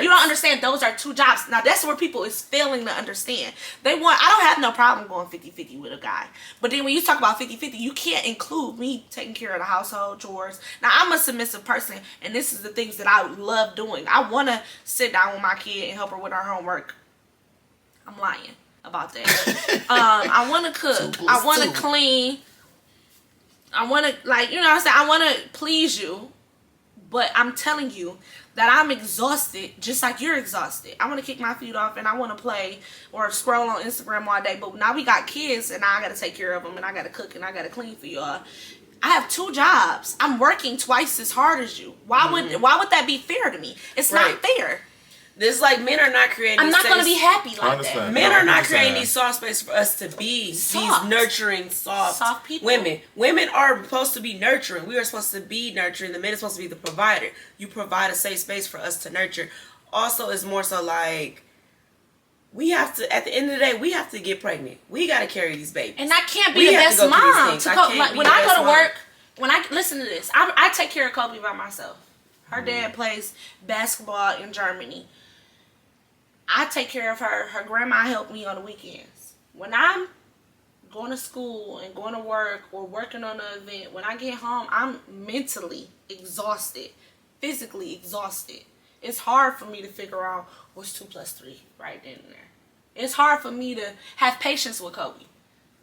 You don't understand. Those are 2 jobs. Now, that's where people is failing to understand. I don't have no problem going 50-50 with a guy. But then when you talk about 50-50, you can't include me taking care of the household chores. Now, I'm a submissive person, and this is the things that I love doing. I want to sit down with my kid and help her with her homework. I'm lying about that. I want to cook. I want to clean. I want to, like, you know what I'm saying? I want to please you. But I'm telling you that I'm exhausted just like you're exhausted. I want to kick my feet off and I want to play or scroll on Instagram all day. But now we got kids and now I got to take care of them and I got to cook and I got to clean for y'all. I have 2 jobs. I'm working twice as hard as you. Why would that be fair to me? It's not fair. This like men are not creating. I'm not going to be happy like that. Men are not creating these soft spaces for us to be soft. These nurturing, soft people. Women are supposed to be nurturing. We are supposed to be nurturing. The man is supposed to be the provider. You provide a safe space for us to nurture. Also, it's more so like we have to. At the end of the day, we have to get pregnant. We got to carry these babies. And I can't be the best mom to go. Like, when I go to work, when I listen to this, I take care of Kobe by myself. Her dad plays basketball in Germany. I take care of her. Her grandma helped me on the weekends. When I'm going to school and going to work or working on an event, when I get home, I'm mentally exhausted, physically exhausted. It's hard for me to figure out what's 2 + 3 right then and there. It's hard for me to have patience with Kobe.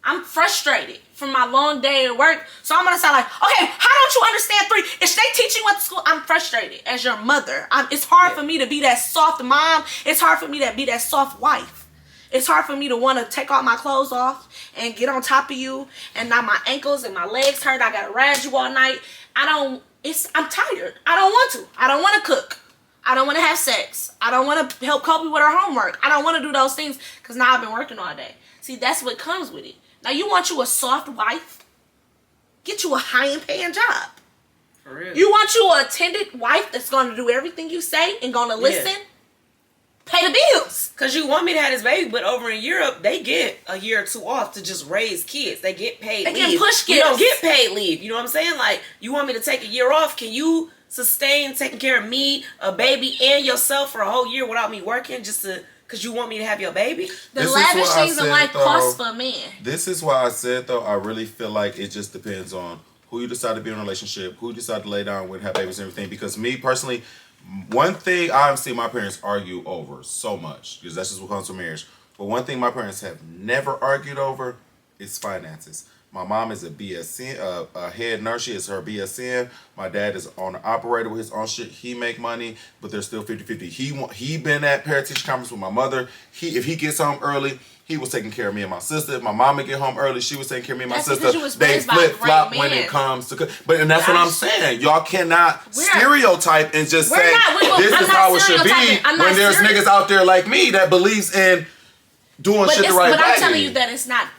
I'm frustrated from my long day at work. So I'm going to say like, okay, how don't you understand 3? If they teaching you at school, I'm frustrated as your mother. It's hard for me to be that soft mom. It's hard for me to be that soft wife. It's hard for me to want to take all my clothes off and get on top of you. And now my ankles and my legs hurt. I got to ride you all night. I'm tired. I don't want to. I don't want to cook. I don't want to have sex. I don't want to help Kobe with her homework. I don't want to do those things because now I've been working all day. See, that's what comes with it. Now, you want you a soft wife? Get you a high-end paying job. For real. You want you an attendant wife that's going to do everything you say and going to listen? Yeah. Pay the bills. Because you want me to have this baby, but over in Europe, they get a year or 2 off to just raise kids. They get paid leave. They get push kids. You don't get paid leave. You know what I'm saying? Like, you want me to take a year off? Can you sustain taking care of me, a baby, and yourself for a whole year without me working just to... Because you want me to have your baby? The lavish things in life cost for a man. This is why I said, though, I really feel like it just depends on who you decide to be in a relationship, who you decide to lay down with, have babies and everything. Because me, personally, one thing I've seen my parents argue over so much, because that's just what comes from marriage. But one thing my parents have never argued over is finances. My mom is a BSN, a head nurse. She is her BSN. My dad is on an operator with his own shit. He make money, but they're still 50-50. He been at parent-teacher conference with my mother. If he gets home early, he was taking care of me and my sister. If my mama get home early, she was taking care of me and my sister. They flip-flop when it comes to and that's what I'm saying. Y'all cannot stereotype and just say this is how it should be when there's niggas out there like me that believes in doing shit the right way. But I'm telling you that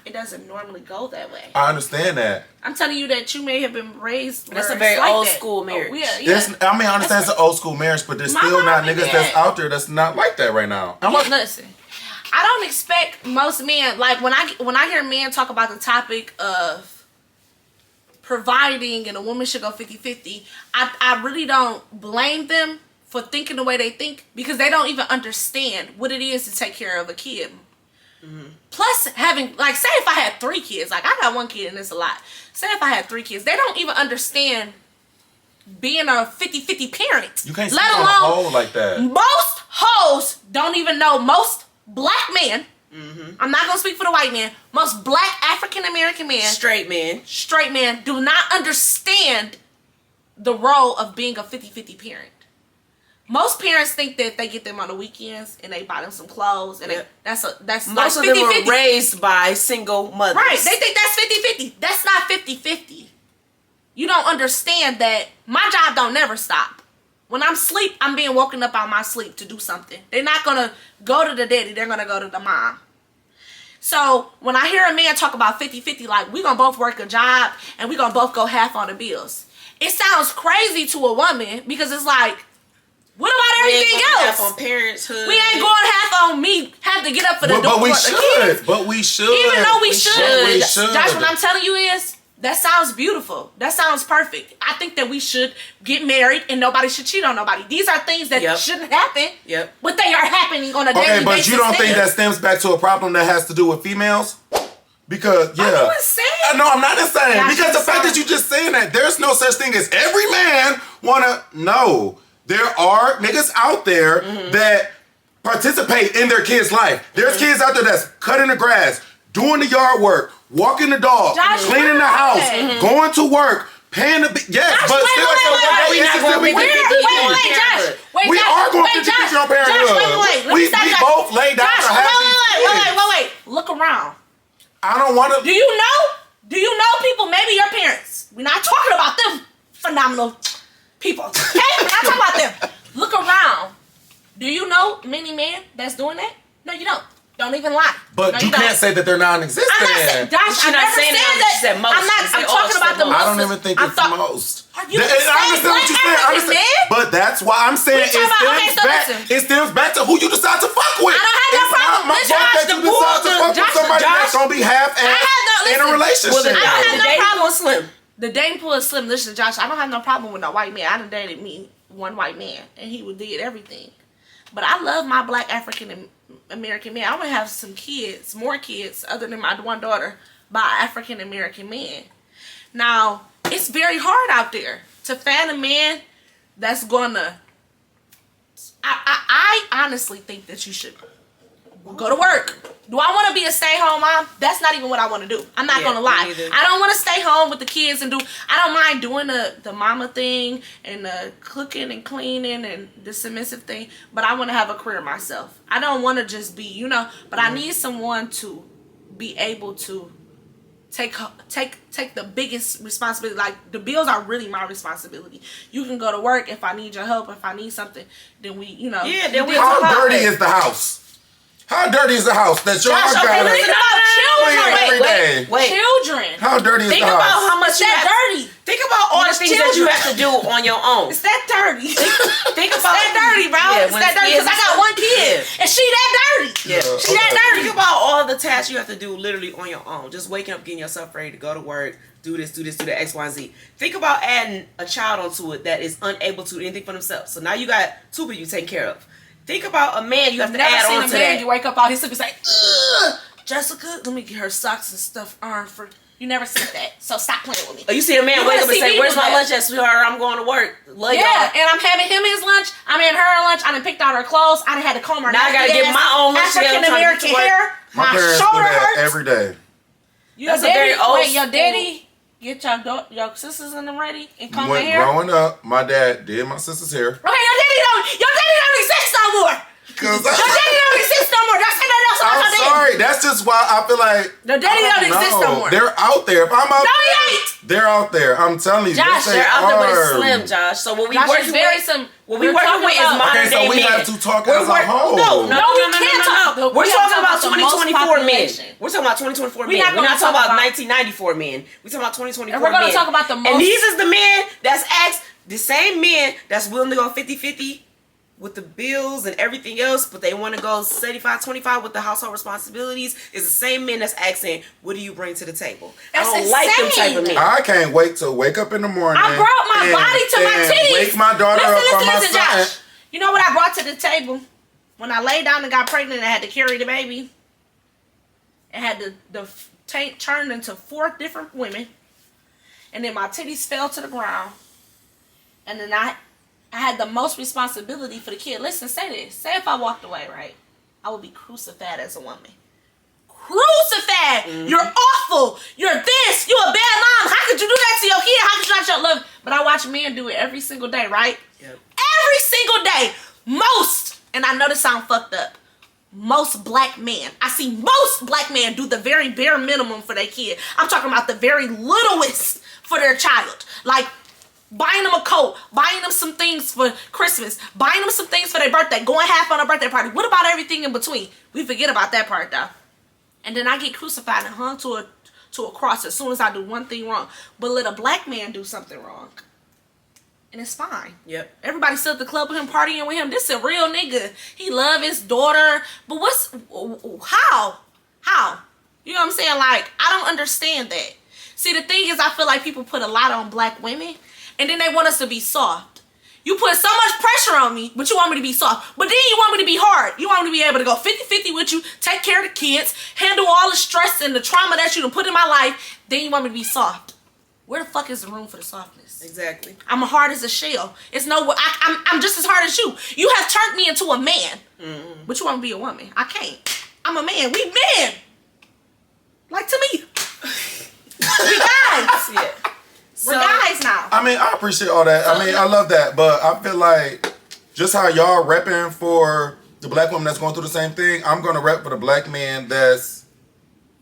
it doesn't normally go that way. I understand that. I'm telling you that you may have been raised. That's a very old school marriage. I understand it's an old school marriage, but there's still not niggas that's out there that's not like that right now. Listen, I don't expect most men, like when I hear men talk about the topic of providing and a woman should go 50-50, I really don't blame them for thinking the way they think because they don't even understand what it is to take care of a kid. Mm-hmm. Plus, having, like, say if I had 3 kids, like, I got 1 kid and it's a lot. Say if I had 3 kids, they don't even understand being a 50-50 parent. You can't speak on a hoe like that. Most hoes don't even know, most black men, I'm not going to speak for the white man, most black African-American men, straight men, do not understand the role of being a 50-50 parent. Most parents think that they get them on the weekends and they buy them some clothes and that's most like of them were raised by single mothers. Right, they think that's 50-50. That's not 50-50. You don't understand that my job don't never stop. When I'm asleep, I'm being woken up out of my sleep to do something. They're not gonna go to the daddy, they're gonna go to the mom. So when I hear a man talk about 50-50, like we gonna both work a job and we gonna both go half on the bills, it sounds crazy to a woman because it's like, what about everything else? Half on parenthood. We ain't going half on me. Have to get up for the door. But we should. But we should. Even though we should. should. Josh, what I'm telling you is, that sounds beautiful. That sounds perfect. I think that we should get married and nobody should cheat on nobody. These are things that shouldn't happen. Yep. But they are happening on a daily basis. Okay, but you don't think that stems back to a problem that has to do with females? Because, I'm insane. No, I'm not insane. Because the fact that you just saying that, there's no such thing as every man wanna know. There are niggas out there that participate in their kids' life. There's kids out there that's cutting the grass, doing the yard work, walking the dog, cleaning the house, going to work, paying the yes, Josh, but still we are going 50-50 on parenthood. We both laid down to have these kids. Wait. Look around. I don't want to. Do you know people? Maybe your parents. We're not talking about them phenomenal people. Okay? We're not talking about them. Look around. Do you know many men that's doing that? No, you don't. Don't even lie. But no, you can't say that they're non-existent. I'm not saying, Josh, I'm not saying that. I'm talking about the most. I don't even think it's most. You I understand what you're saying. But that's why I'm saying it stems back to who you decide to fuck with. I don't have no problem. It's not my fault that you decide to fuck with somebody that's going to be half-assed in a relationship. I don't have no problem with Slim. The dating pool is slim. Listen, Josh, I don't have no problem with no white man. I done dated one white man, and he did everything. But I love my black African American man. I'm gonna have some kids, more kids, other than my one daughter, by African American men. Now, it's very hard out there to find a man that's gonna. I honestly think that you should go to work. Do I want to be a stay-home mom? That's not even what I want to do. I'm not going to lie. I don't want to stay home with the kids and I don't mind doing the mama thing and the cooking and cleaning and the submissive thing, but I want to have a career myself. I don't want to just be, but I need someone to be able to take the biggest responsibility. Like, the bills are really my responsibility. You can go to work if I need your help, if I need something, then we, Yeah, then we How dirty is the house? How dirty is the house that y'all got Think about children. every day? Wait. Children. How dirty is the house? Think about how much dirty. Think about all the things that you have to do on your own. It's that dirty. Think about that dirty, bro. Yeah, it's that dirty because I got one kid and she that dirty. Yeah, she that dirty. Think about all the tasks you have to do literally on your own. Just waking up, getting yourself ready to go to work, do this, do the X, Y, and Z. Think about adding a child onto it that is unable to do anything for themselves. So now you got 2 people you take care of. Think about a man you have to add on to that. You wake up out his sleep and say, ugh, Jessica, let me get her socks and stuff on for. You never said that, so stop playing with me. Oh, you see a man wake up and say, "Where's my lunch at, sweetheart? I'm going to work." Love y'all. And I'm having him his lunch. I'm having her lunch. I done picked out her clothes. I done had to comb her. Now I gotta get my own lunch. African American hair. My parents do that every day. That's a very old. Wait, your daddy get your sisters and them ready and comb their hair. Growing up, my dad did my sister's hair. Okay, your daddy don't exist no more. Your daddy don't exist no more. I'm sorry. That's just why I feel like the daddy don't exist no more. They're out there. If I'm out there, he ain't. They're out there. I'm telling you. Josh, they're out there, but it's slim, Josh. So what we working with? What we working with is modern day men. Okay, so we have to talk as a whole. No, we can't talk. We're talking about 2024 men. We're talking about 2024 men. We're not talking about 1994 men. We're talking about 2024 men. And we're going to talk about the most. And these is the men that's asked, the same men that's willing to go 50-50 with the bills and everything else, but they want to go 75-25 with the household responsibilities, is the same men that's asking, what do you bring to the table? That's I don't like them type of men. I can't wait to wake up in the morning. I brought my body to my titties. Wake my daughter up from my side. You know what I brought to the table? When I laid down and got pregnant and I had to carry the baby, it had the tank turned into 4 different women. And then my titties fell to the ground. And then I had the most responsibility for the kid. Listen, say this. Say if I walked away, right? I would be crucified as a woman. Crucified! Mm-hmm. You're awful! You're this! You're a bad mom! How could you do that to your kid? How could you not show love? But I watch men do it every single day, right? Yep. Every single day. Most, and I know this sound fucked up, most black men, I see most black men do the very bare minimum for their kid. I'm talking about the very littlest for their child. Like, buying them a coat, buying them some things for Christmas, buying them some things for their birthday, going half on a birthday party. What about everything in between? We forget about that part, though. And then I get crucified and hung to a cross as soon as I do one thing wrong. But let a black man do something wrong, and it's fine. Yep. Everybody still at the club with him, partying with him. This is a real nigga. He love his daughter. But how? You know what I'm saying? Like, I don't understand that. See, the thing is, I feel like people put a lot on black women, and then they want us to be soft. You put so much pressure on me, but you want me to be soft. But then you want me to be hard. You want me to be able to go 50-50 with you, take care of the kids, handle all the stress and the trauma that you done put in my life. Then you want me to be soft. Where the fuck is the room for the softness? Exactly. I'm hard as a shell. It's no. I'm just as hard as you. You have turned me into a man, but you want me to be a woman. I can't. I'm a man. We men. Like to me. We guys. Yeah. We're guys now. I mean, I appreciate all that. I mean, I love that. But I feel like just how y'all repping for the black woman that's going through the same thing, I'm going to rep for the black man that's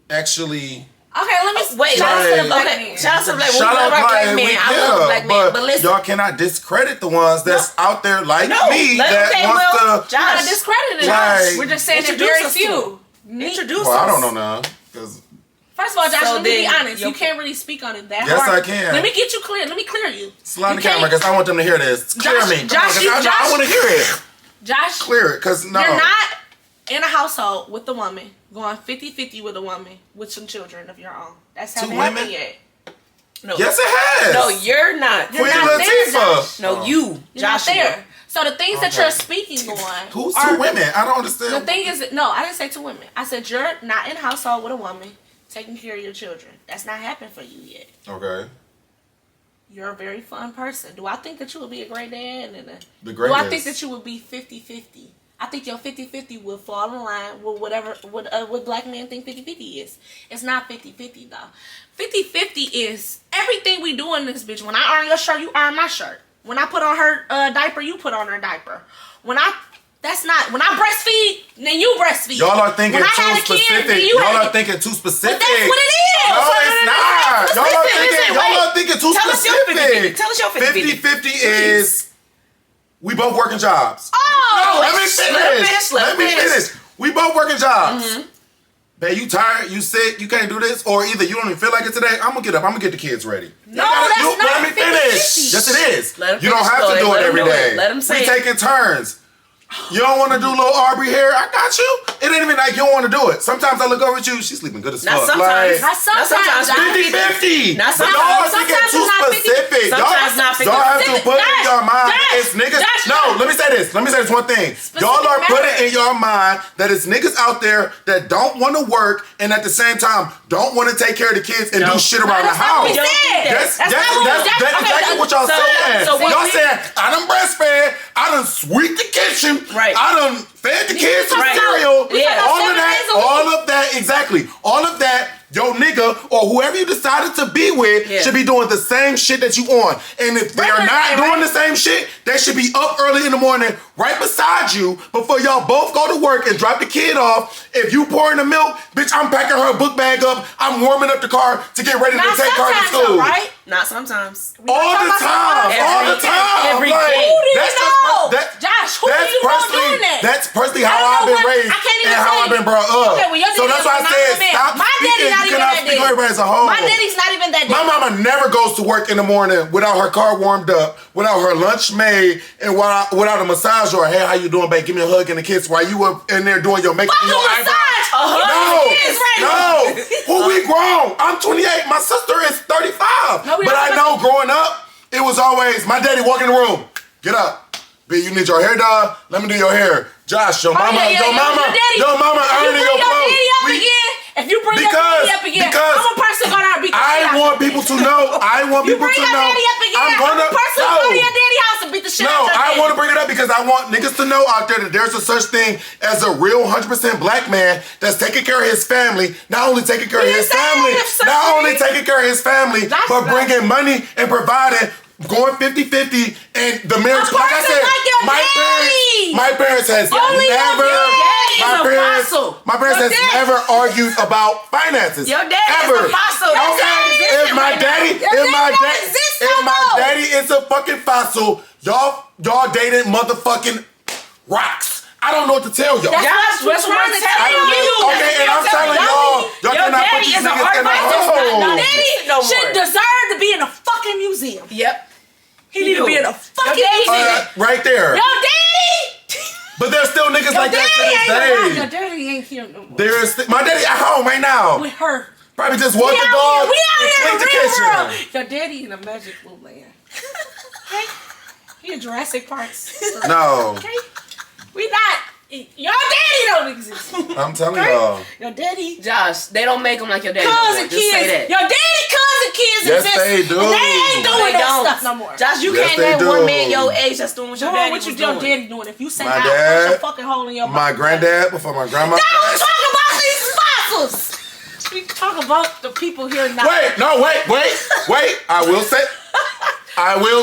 actually... Okay, let me... Wait. Shout out to the black man. Shout out to the black man. I love the black man. But listen. Y'all cannot discredit the ones that's out there like me that wants to... Josh, not discrediting us. We're just saying that very few. Introduce us. Well, I don't know now. Because... First of all, Josh, let me be honest. You can't really speak on it that hard. Yes, I can. Let me get you clear. Let me clear you. Slide the camera because I want them to hear this. Clear me. Josh, I want to hear it. Josh. Clear it because no. You're not in a household with a woman going 50-50 with a woman with some children of your own. That's how it happened yet. No. Yes, it has. No, you're not. You're not there, Josh. No, you're not there. So the things that you're speaking on. Who's 2 women? I don't understand. The thing is, no, I didn't say 2 women. I said you're not in a household with a woman taking care of your children. That's not happened for you yet. Okay. You're a very fun person. Do I think that you would be a great dad? The greatest. Do I think that you would be 50-50? I think your 50-50 will fall in line with what black men think 50-50 is. It's not 50-50 though. 50-50 is everything we do in this bitch. When I iron your shirt, you iron my shirt. When I put on her diaper, you put on her diaper. When I breastfeed, then you breastfeed. Y'all are thinking too specific. Y'all are thinking too specific. But that's what it is. No, it's not. Y'all are thinking too specific. Tell us your 50-50. 50-50 is we both working jobs. Oh, no, let me finish. We both working jobs. Mm-hmm. Babe, you tired? You sick? You can't do this? Or either you don't even feel like it today. I'm gonna get up. I'm gonna get the kids ready. No, that's not. Let me finish. Yes, it is. You don't have to do it every day. Let them say we taking turns. You don't want to do little Aubrey hair? I got you. It ain't even like you don't want to do it. Sometimes I look over at you. She's sleeping good as fuck. Sometimes. Not sometimes. 50-50. Not sometimes. Y'all thinking too specific. Sometimes not 50-50. Y'all have to put in your mind it's niggas. No, let me say this. One thing. Y'all are putting in your mind that it's niggas out there that don't want to work and at the same time don't want to take care of the kids and do shit around the house. That's exactly what y'all saying. Y'all saying, I done breastfed. I done sweep the kitchen. Right. I done fed the kids some cereal. Yeah. All of that, exactly. All of that, your nigga or whoever you decided to be with should be doing the same shit that you on. And if they're not doing the same shit, they should be up early in the morning right beside you before y'all both go to work and drop the kid off. If you pouring the milk, bitch, I'm packing her book bag up. I'm warming up the car to get ready to take her to school. Right? Not sometimes. All the time. Every day. Josh, who do you know doing that? That's personally how I've been raised and how I've been brought up. Okay, well, your so that's why I said stop speaking. You cannot speak for everybody as a whole. My daddy's not even that. My mama never goes to work in the morning without her car warmed up, without her lunch made, and without a massage or hey, how you doing, babe? Give me a hug and a kiss while you were in there doing your makeup and your eyebrows. No. Who we grown? I'm 28. My sister is 35. But I know growing up, it was always my daddy walk in the room. Get up. B, you need your hair done? Let me do your hair. Josh, your mama earning your clothes. If you bring your daddy up again, I'm a person gonna beat the shit out. I want people to know. I'm gonna. I'm a person go to your daddy house and beat the shit out of your I daddy. want to bring it up because I want niggas to know out there that there's a such thing as a real 100% black man that's taking care of his family. Not only taking care of his family, but bringing money and providing. Going 50-50 and the marriage, like I said, my parents has never argued about finances. Your daddy ever. is a fossil. If my daddy is a fucking fossil, y'all dated motherfucking rocks. I don't know what to tell y'all. That's what I'm telling you. Okay, and I'm telling y'all cannot put these niggas in a hole. Daddy should deserve to be in a fucking museum. Yep. He need to be in a fucking museum. Right there. Your daddy! But there's still niggas like that to this day. Your daddy ain't here no more. My daddy at home right now. With her. Probably just walk the dog. We out here in the real world. Kitchen. Your daddy in a magical land. Okay? He in Jurassic Parks. No. Okay? We not. Your daddy don't exist. I'm telling y'all. Your daddy. Josh, they don't make them like your daddy. Cousin Just say that. kids. Your daddy cousin kids Yes, exist. they do. And they ain't doing They that don't. stuff no more. Josh, you Yes, can't they name do. one man your age that's doing what your daddy was Your doing. daddy doing? If you say My out, dad, punch a fucking hole in your my granddad before my grandma. Don't talk about these fossils. We talk about the people here now. Wait. I will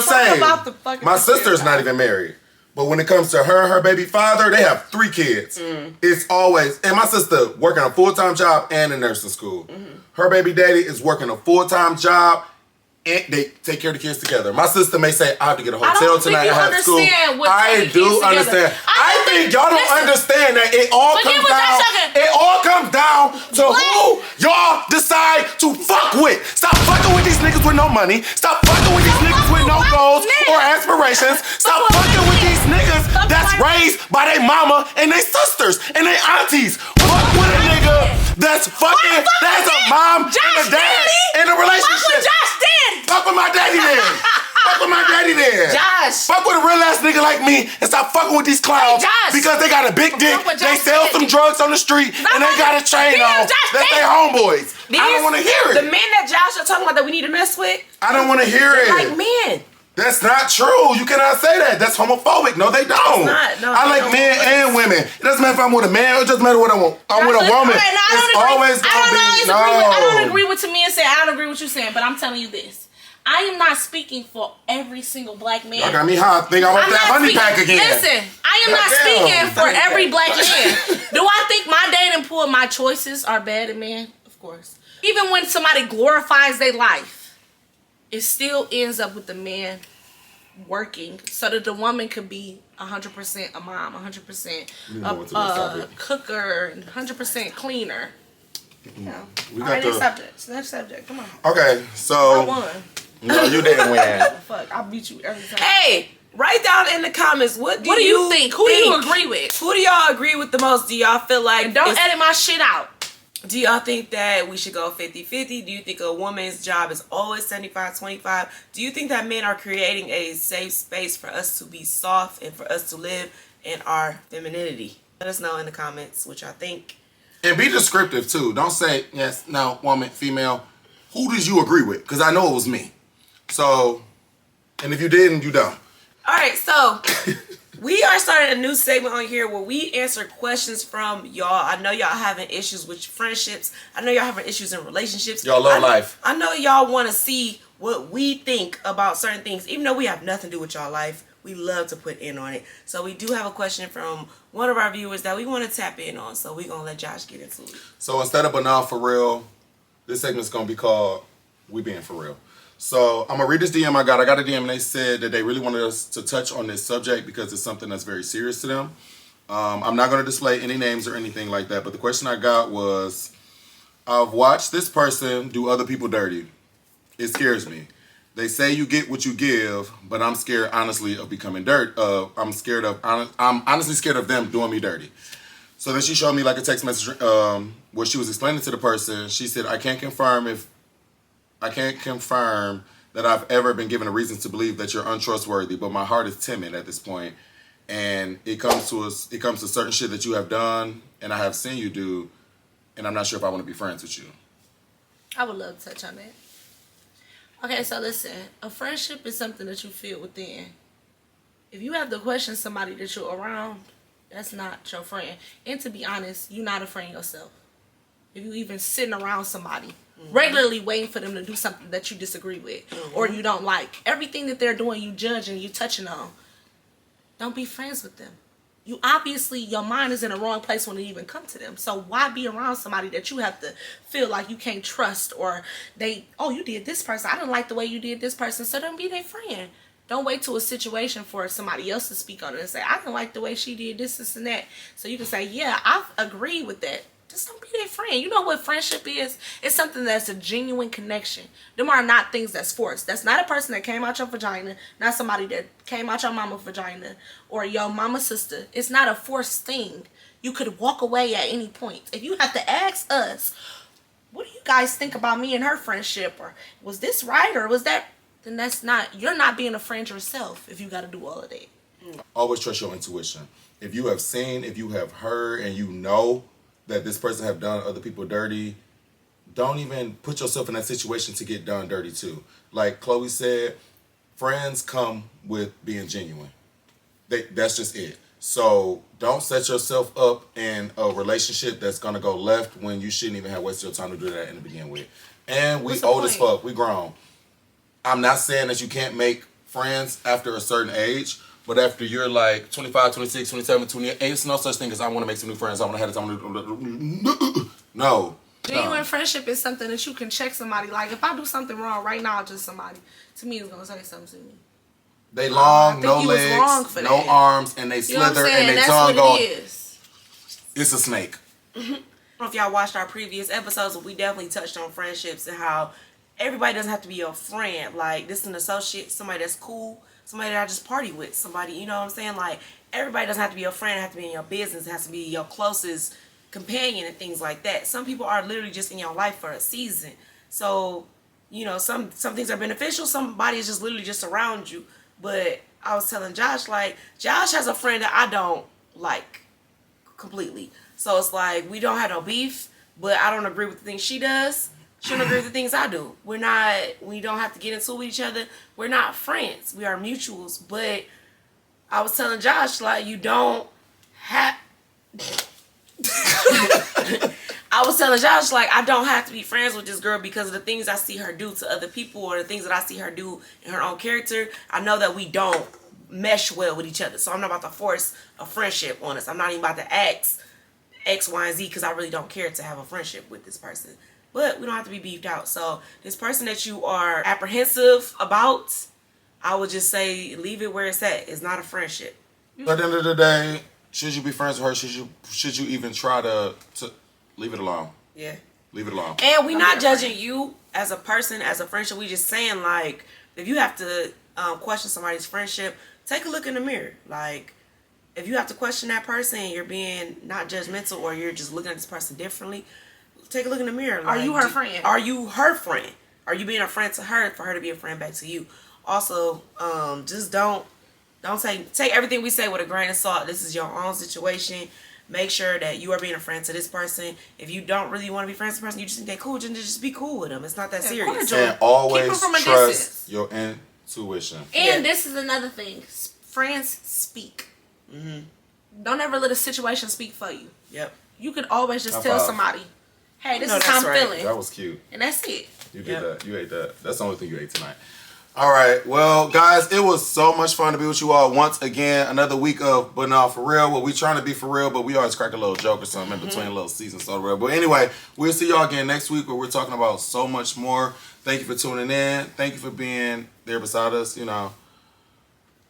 say, about the fucking my sister's not even married. But when it comes to her baby father, they have 3 kids. It's always, and my sister working a full-time job and in nursing school. Her baby daddy is working a full-time job and they take care of the kids together. My sister may say, I have to get a hotel tonight and have school. I do understand. I think y'all don't understand that it all comes down to who y'all decide to fuck with. Stop fucking with these niggas with no money. Stop fucking with these niggas with no goals or aspirations. Stop fucking with these niggas that's raised by their mama and their sisters and their aunties. Fuck with a nigga that's fucking, that's a mom and a dad in a relationship. Fuck with my daddy then. Fuck with my daddy then. Josh. Fuck with a real ass nigga like me and stop fucking with these clowns because they got a big dick. They sell some drugs on the street and they got a chain on. That's their homeboys. I don't want to hear it. The men that Josh are talking about that we need to mess with. I don't want to hear it. Like men. That's not true. You cannot say that. That's homophobic. No, they don't. It's not. No, I like men and women. It doesn't matter if I'm with a man. It doesn't matter what I'm with a woman. It's always gonna be I don't agree with Tamia saying. I don't agree with you saying. But I'm telling you this. I am not speaking for every single black man. Y'all got me hot. Think I want that honey pack again. Listen, I am not speaking for every black man. Do I think my dating pool, my choices are bad in men? Of course. Even when somebody glorifies their life, it still ends up with the man working so that the woman could be 100% a mom, 100% a cooker, 100% cleaner. Yeah. Next subject. Come on. Okay, so I won. No, you didn't win. Fuck, I beat you every time. Hey, write down in the comments what do you think? Who do you agree with? Who do y'all agree with the most? Do y'all feel like and don't edit my shit out? Do y'all think that we should go 50-50? Do you think a woman's job is always 75-25? Do you think that men are creating a safe space for us to be soft and for us to live in our femininity? Let us know in the comments what y'all think. And be descriptive too. Don't say yes, no, woman, female. Who did you agree with? Because I know it was me. So, and if you didn't, you don't. All right, so we are starting a new segment on here where we answer questions from y'all. I know y'all having issues with friendships. I know y'all having issues in relationships. Y'all love life. I know y'all want to see what we think about certain things. Even though we have nothing to do with y'all life, we love to put in on it. So we do have a question from one of our viewers that we want to tap in on. So we're going to let Josh get into it. So instead of banal for real, this segment's going to be called We Being For Real. So I'm going to read this DM I got. I got a DM and they said that they really wanted us to touch on this subject because it's something that's very serious to them. I'm not going to display any names or anything like that. But the question I got was, I've watched this person do other people dirty. It scares me. They say you get what you give, but I'm scared, honestly, of becoming dirt. I'm honestly scared of them doing me dirty. So then she showed me like a text message where she was explaining to the person. She said, I can't confirm that I've ever been given a reason to believe that you're untrustworthy, but my heart is timid at this point. and it comes to certain shit that you have done and I have seen you do, and I'm not sure if I want to be friends with you. I would love to touch on that. Okay, so listen, a friendship is something that you feel within. If you have to question somebody that you're around, that's not your friend. And to be honest, you're not a friend yourself. If you even sitting around somebody, regularly waiting for them to do something that you disagree with or you don't like, everything that they're doing, you judging, you touching on, don't be friends with them. You obviously, your mind is in the wrong place when it even come to them. So why be around somebody that you have to feel like you can't trust, or you did this person, I didn't like the way you did this person, so don't be their friend. Don't wait till a situation for somebody else to speak on it and say, I didn't like the way she did this and that. So you can say, yeah, I agree with that. Just don't be their friend. You know what friendship is? It's something that's a genuine connection. Them are not things that's forced. That's not a person that came out your vagina, not somebody that came out your mama's vagina or your mama's sister. It's not a forced thing. You could walk away at any point. If you have to ask us, what do you guys think about me and her friendship? Or was this right or was that? Then you're not being a friend yourself if you got to do all of that. Always trust your intuition. If you have seen, if you have heard, and you know that this person have done other people dirty, don't even put yourself in that situation to get done dirty too. Like Chloe said, friends come with being genuine. That's just it. So don't set yourself up in a relationship that's gonna go left when you shouldn't even have wasted your time to do that in the beginning with. And we old as fuck, we grown. I'm not saying that you can't make friends after a certain age, but after you're like 25, 26, 27, 28, it's no such thing as I want to make some new friends. I want to have this. No. Genuine friendship is something that you can check somebody. Like, if I do something wrong right now to somebody, to me, it's going to say something to me. They long, no legs, no arms, and they slither, and they tongue go. It's a snake. I don't know if y'all watched our previous episodes, but we definitely touched on friendships and how everybody doesn't have to be your friend. Like, this is an associate, somebody that's cool, somebody that I just party with, somebody, you know what I'm saying? Like, everybody doesn't have to be your friend, it has to be in your business, it has to be your closest companion and things like that. Some people are literally just in your life for a season. So, you know, some things are beneficial, somebody is just literally just around you. But I was telling Josh, like, Josh has a friend that I don't like completely. So it's like, we don't have no beef, but I don't agree with the things she does. She don't agree with the things I do. We don't have to get into it with each other. We're not friends. We are mutuals. But I was telling Josh, like, you don't have... I was telling Josh, like, I don't have to be friends with this girl because of the things I see her do to other people or the things that I see her do in her own character. I know that we don't mesh well with each other. So I'm not about to force a friendship on us. I'm not even about to ask X, Y, and Z because I really don't care to have a friendship with this person. But we don't have to be beefed out. So this person that you are apprehensive about, I would just say leave it where it's at. It's not a friendship. At the end of the day, should you be friends with her? Should you even try to leave it alone? Yeah. Leave it alone. And we not judging you as a person, as a friendship. We just saying, like, if you have to question somebody's friendship, take a look in the mirror. Like, if you have to question that person and you're being not judgmental or you're just looking at this person differently, take a look in the mirror. Like, are you her friend? Are you her friend? Are you being a friend to her for her to be a friend back to you? Also, just don't take everything we say with a grain of salt. This is your own situation. Make sure that you are being a friend to this person. If you don't really want to be friends with this person, you just think they're cool, just be cool with them. It's not that serious. And always trust your intuition. And this is another thing. Friends speak. Mm-hmm. Don't ever let a situation speak for you. Yep. You could always just tell somebody, hey, this is how I'm feeling. That was cute. And that's it. You did that. You ate that. That's the only thing you ate tonight. All right. Well, guys, it was so much fun to be with you all once again. Another week of But Not For Real. Well, we trying to be for real, but we always crack a little joke or something in between little seasons. So real. But anyway, we'll see y'all again next week where we're talking about so much more. Thank you for tuning in. Thank you for being there beside us. You know,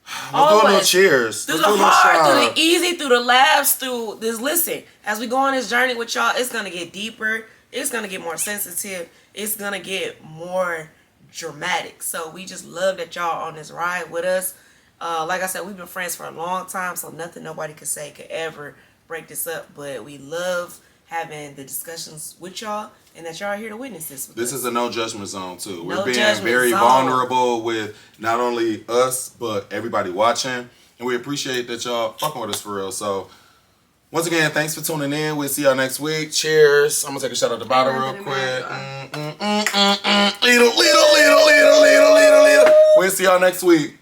let's do a little cheers. Through the hard, through the easy, through the laughs, through this. Listen, as we go on this journey with y'all, it's going to get deeper. It's going to get more sensitive. It's going to get more dramatic. So we just love that y'all on this ride with us. Like I said, we've been friends for a long time, so nothing nobody could say could ever break this up. But we love having the discussions with y'all and that y'all are here to witness this with This us. is a no judgment zone too. No We're being very zone. vulnerable with not only us but everybody watching, and And we appreciate that y'all fucking with us for real. So, once again, thanks for tuning in. We'll see y'all next week. Cheers. I'm going to take a shot at the bottom real quick. We'll see y'all next week.